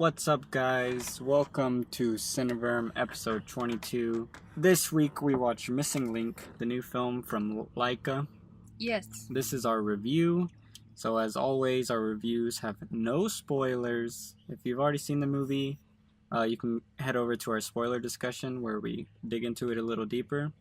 What's up, guys? Welcome to Cineverm episode 22. This week we watched Missing Link, the new film from Laika. Yes. This is our review. So as always, our reviews have no spoilers. If you've already seen the movie, you can head over to our spoiler discussion where we dig into it a little deeper.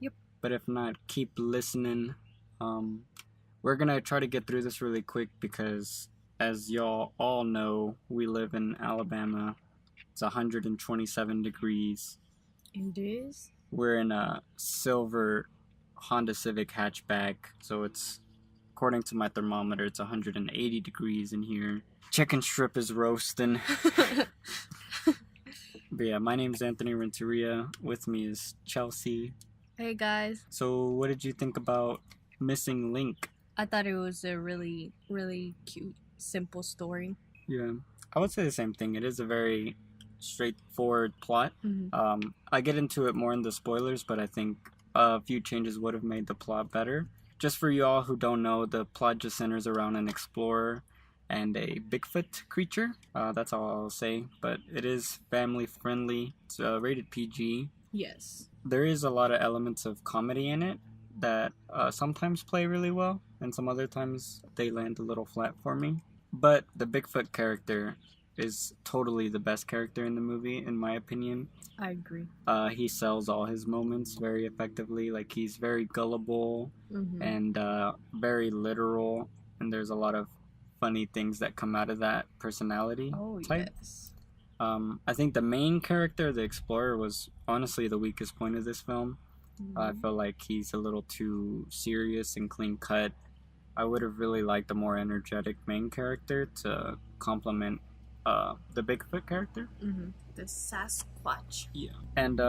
Yep. But if not, keep listening. We're gonna try to get through this really quick because, as y'all all know, we live in Alabama. It's 127 degrees. It is? We're in a silver Honda Civic hatchback, so it's, according to my thermometer, it's 180 degrees in here. Chicken strip is roasting. But yeah, my name's Anthony Renteria. With me is Chelsea. Hey guys. So what did you think about Missing Link? I thought it was a really, really cute, simple story. Yeah, I would say the same thing. It is a very straightforward plot. Mm-hmm. I get into it more in the spoilers, but I think a few changes would have made the plot better. Just for you all who don't know, the plot just centers around an explorer and a Bigfoot creature. That's all I'll say, but it is family friendly. It's rated PG. Yes. There is a lot of elements of comedy in it that sometimes play really well, and some other times they land a little flat for me. But the Bigfoot character is totally the best character in the movie, in my opinion. I agree. He sells all his moments very effectively. Like, he's very gullible and very literal, and there's a lot of funny things that come out of that personality type. Yes. I think the main character, the explorer, was honestly the weakest point of this film. I feel like he's a little too serious and clean cut. I would have really liked a more energetic main character to complement the Bigfoot character. The Sasquatch. Yeah. And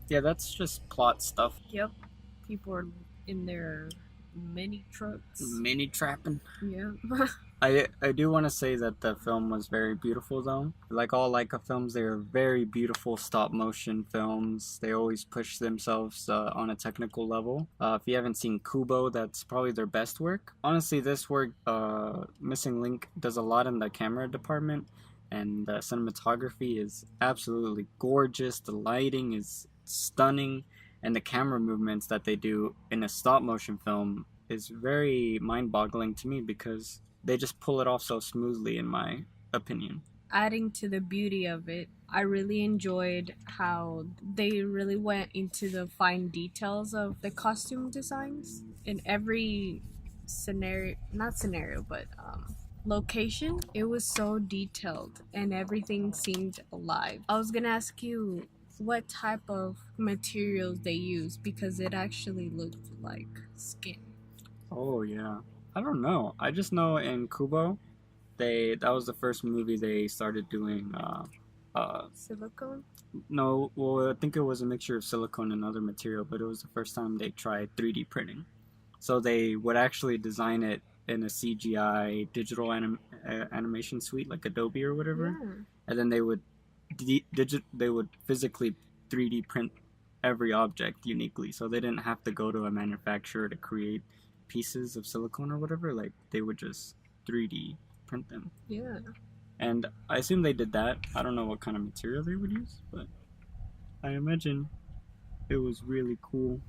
yeah, that's just plot stuff. Yep. People are in their mini trucks. Mini trapping. Yeah. I do want to say that the film was very beautiful, though. Like all Laika films, they are very beautiful stop-motion films. They always push themselves on a technical level. If you haven't seen Kubo, that's probably their best work. Honestly, this work, Missing Link, does a lot in the camera department, and the cinematography is absolutely gorgeous. The lighting is stunning, and the camera movements that they do in a stop-motion film is very mind-boggling to me because they just pull it off so smoothly, in my opinion. Adding to the beauty of it, I really enjoyed how they really went into the fine details of the costume designs in every location. It was so detailed and everything seemed alive. I was gonna ask you what type of materials they used because it actually looked like skin. Oh yeah, I don't know. I just know in Kubo, that was the first movie they started doing. Silicone? No, well, I think it was a mixture of silicone and other material, but it was the first time they tried 3D printing. So they would actually design it in a CGI digital animation suite like Adobe or whatever, and then they would physically 3D print every object uniquely, so they didn't have to go to a manufacturer to create pieces of silicone or whatever. Like, they would just 3D print them. Yeah. And I assume they did that. I don't know what kind of material they would use, but I imagine it was really cool.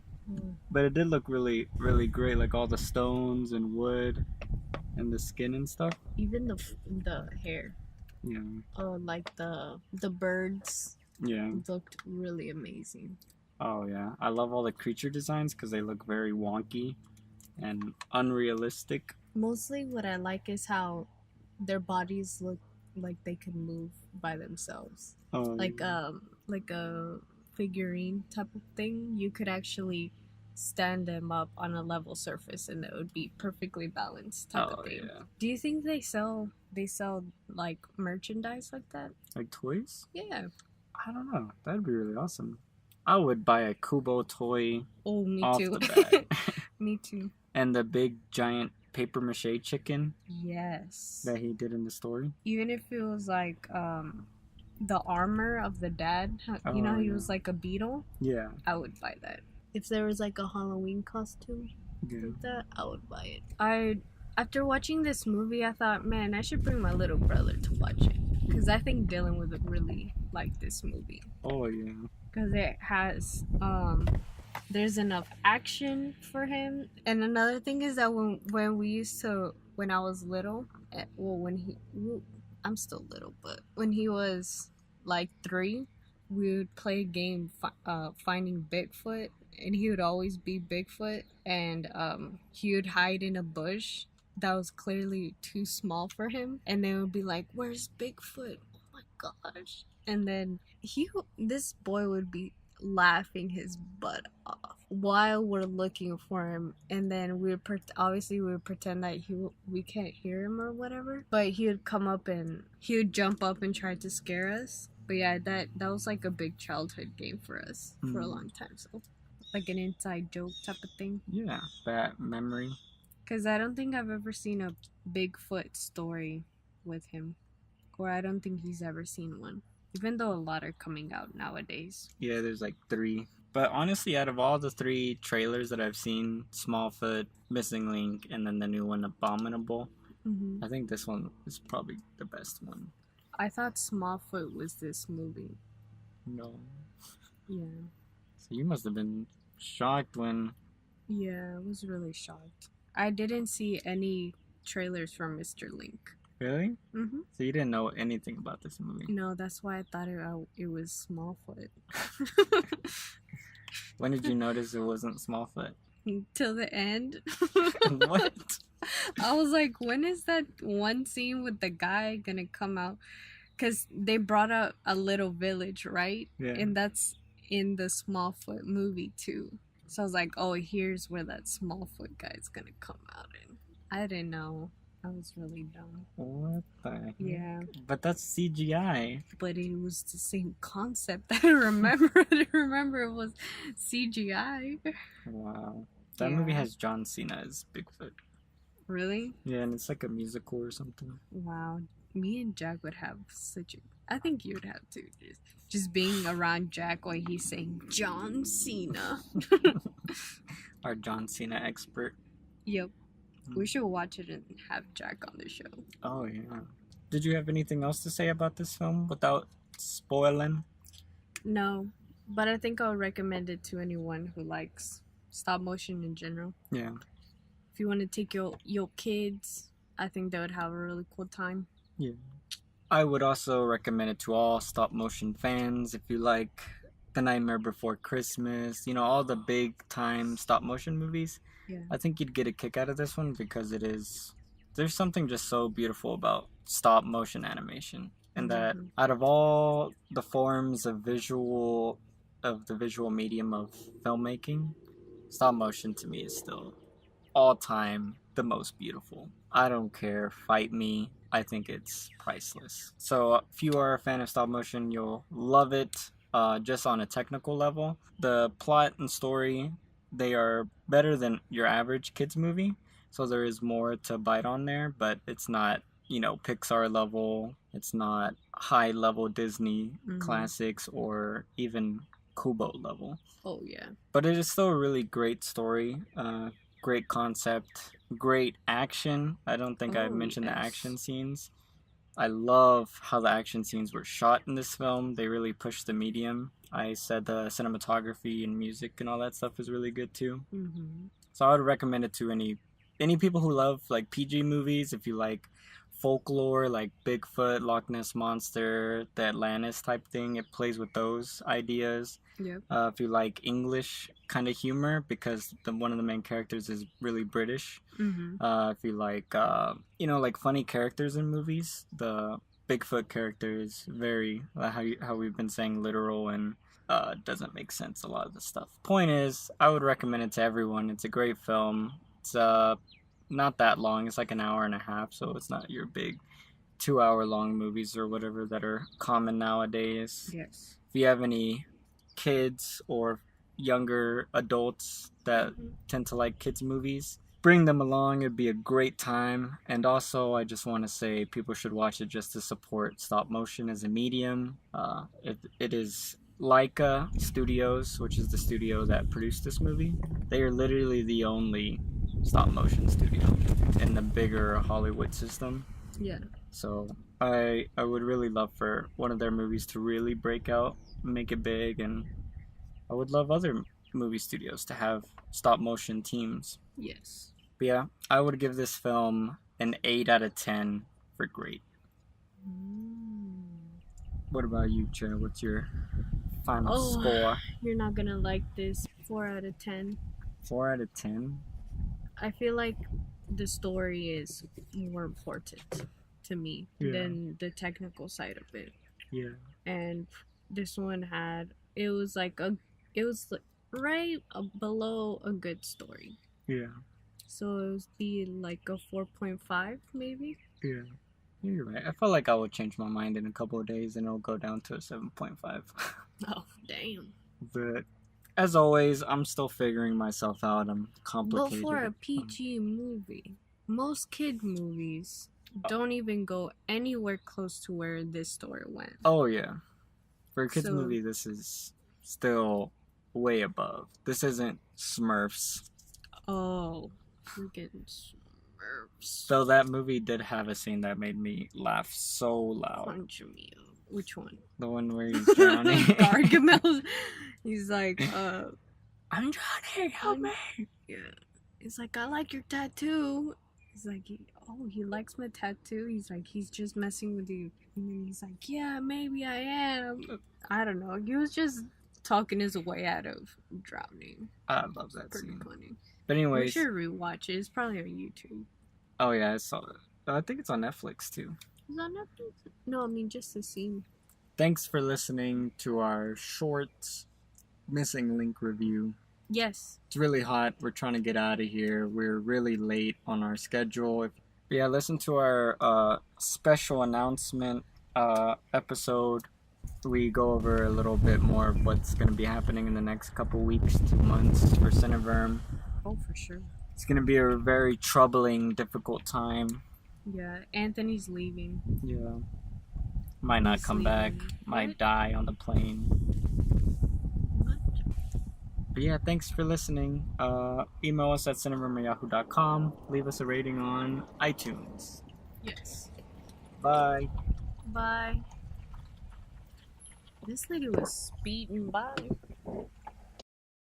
But it did look really, really great, like all the stones and wood and the skin and stuff. Even the hair. Yeah. Oh, like the birds. Yeah. Looked really amazing. Oh yeah, I love all the creature designs because they look very wonky and unrealistic. Mostly what I like is how their bodies look like they can move by themselves. Oh, like a figurine type of thing. You could actually stand them up on a level surface and it would be perfectly balanced type of thing. Yeah. Do you think they sell like merchandise like that? Like toys? Yeah. I don't know. That'd be really awesome. I would buy a Kubo toy. Oh, me off too. The bat. Me too. And the big giant paper mache chicken. Yes. That he did in the story. Even if it was like the armor of the dad, he was like a beetle. Yeah. I would buy that. If there was like a Halloween costume like that, I would buy it. After watching this movie, I thought, man, I should bring my little brother to watch it. Because because I think Dylan would really like this movie Oh yeah. because it has there's enough action for him. And another thing is that when we used to when I was little, well I'm still little, but when he was like 3, we would play a game finding Bigfoot, and he would always be Bigfoot, and he would hide in a bush that was clearly too small for him, and they would be like, "Where's Bigfoot? Oh my gosh!" And then this boy would be laughing his butt off while we're looking for him, and then obviously we would pretend that we can't hear him or whatever, but he would come up and he would jump up and try to scare us. But yeah, that was like a big childhood game for us for a long time, so like an inside joke type of thing. Yeah, that memory. Because I don't think I've ever seen a Bigfoot story with him, or I don't think he's ever seen one, even though a lot are coming out nowadays. Yeah, there's like 3. But honestly, out of all the 3 trailers that I've seen, Smallfoot, Missing Link, and then the new one, Abominable, I think this one is probably the best one. I thought Smallfoot was this movie. No. Yeah. So you must have been shocked when... Yeah, I was really shocked. I didn't see any trailers for Mr. Link. Really? Mm-hmm. So you didn't know anything about this movie? No, that's why I thought it was Smallfoot. When did you notice it wasn't Smallfoot? Till the end. What? I was like, when is that one scene with the guy gonna come out? Because they brought up a little village, right? Yeah. And that's in the Smallfoot movie too. So I was like, oh, here's where that Smallfoot guy's gonna come out in. I didn't know. I was really dumb. What the heck? Yeah. But that's CGI. But it was the same concept. I remember. I remember it was CGI. Wow. That movie has John Cena as Bigfoot. Really? Yeah, and it's like a musical or something. Wow. Me and Jack would have I think you would have too. Just being around Jack while he's saying John Cena. Our John Cena expert. Yep. We should watch it and have Jack on the show. Oh, yeah. Did you have anything else to say about this film without spoiling? No, but I think I'll recommend it to anyone who likes stop motion in general. Yeah. If you want to take your kids, I think they would have a really cool time. Yeah. I would also recommend it to all stop motion fans. If you like The Nightmare Before Christmas, you know, all the big time stop motion movies. Yeah. I think you'd get a kick out of this one because there's something just so beautiful about stop motion animation. And that out of all the forms of the visual medium of filmmaking, stop motion to me is still all time the most beautiful. I don't care, fight me. I think it's priceless. So if you are a fan of stop motion, you'll love it just on a technical level. The plot and story, they are better than your average kids movie. So there is more to bite on there, but it's not, Pixar level. It's not high level Disney classics or even Kubo level. Oh, yeah. But it is still a really great story, great concept, great action. I don't think I've mentioned the action scenes. I love how the action scenes were shot in this film. They really pushed the medium. I said the cinematography and music and all that stuff is really good too. So I would recommend it to any people who love like PG movies. If you like folklore like Bigfoot, Loch Ness Monster, the Atlantis type thing, it plays with those ideas. Yep. If you like English kind of humor, because one of the main characters is really British. If you like like funny characters in movies, the Bigfoot character is very how we've been saying, literal, and doesn't make sense, a lot of the stuff. Point is, I would recommend it to everyone. It's a great film. It's not that long. It's like an hour and a half, so it's not your big 2-hour long movies or whatever that are common nowadays. Yes. If you have any kids or younger adults that tend to like kids movies, bring them along. It'd be a great time. And also, I just want to say people should watch it just to support stop motion as a medium. It is Leica Studios, which is the studio that produced this movie. They are literally the only stop motion studio in the bigger Hollywood system. Yeah. So I would really love for one of their movies to really break out, make it big, and I would love other movie studios to have stop motion teams. Yes. But yeah, I would give this film an 8 out of 10 for great. What about you, Chair? What's your final Oh, score? you're not gonna like this. 4 out of 10. 4 out of 10? I feel like the story is more important to me Yeah. than the technical side of it. Yeah. And this one had it was like a it was right below a good story. Yeah. So it would be like a 4.5 maybe. Yeah. You're right. I felt like I would change my mind in a couple of days and it'll go down to a 7.5. Oh, damn. But as always, I'm still figuring myself out. I'm But complicated. for a PG movie, most kid movies don't even go anywhere close to where this story went. Oh yeah. For a kids So- movie, this is still way above. This isn't Smurfs. Oh, freaking Smurfs. Though that movie did have a scene that made me laugh so loud. Punch me up. Which one? The one where he's drowning. Gargamel. He's like, I'm drowning, help me. yeah. He's like, I like your tattoo. He's like, he likes my tattoo. He's like, he's just messing with you. And then he's like, yeah, maybe I am. I don't know. He was just talking his way out of drowning. I love that Pretty scene. funny. But We anyways, should rewatch it. It's probably on YouTube. oh yeah, I saw it. I think it's on Netflix too. Is that Netflix? No, I mean just the scene. Thanks for listening to our short missing link review. Yes. It's really hot. We're trying to get out of here. We're really late on our schedule. Yeah, listen to our special announcement episode. We go over a little bit more of what's going to be happening in the next couple weeks, 2 months for Cineverm. Oh, for sure. It's going to be a very troubling, difficult time. Yeah, Anthony's leaving. Yeah. Might not He's come back. leaving. Might What? die on the plane. What? But yeah, thanks for listening. Email us at cineverm@yahoo.com. Leave us a rating on iTunes. Yes. Bye. Bye. This lady was speeding by.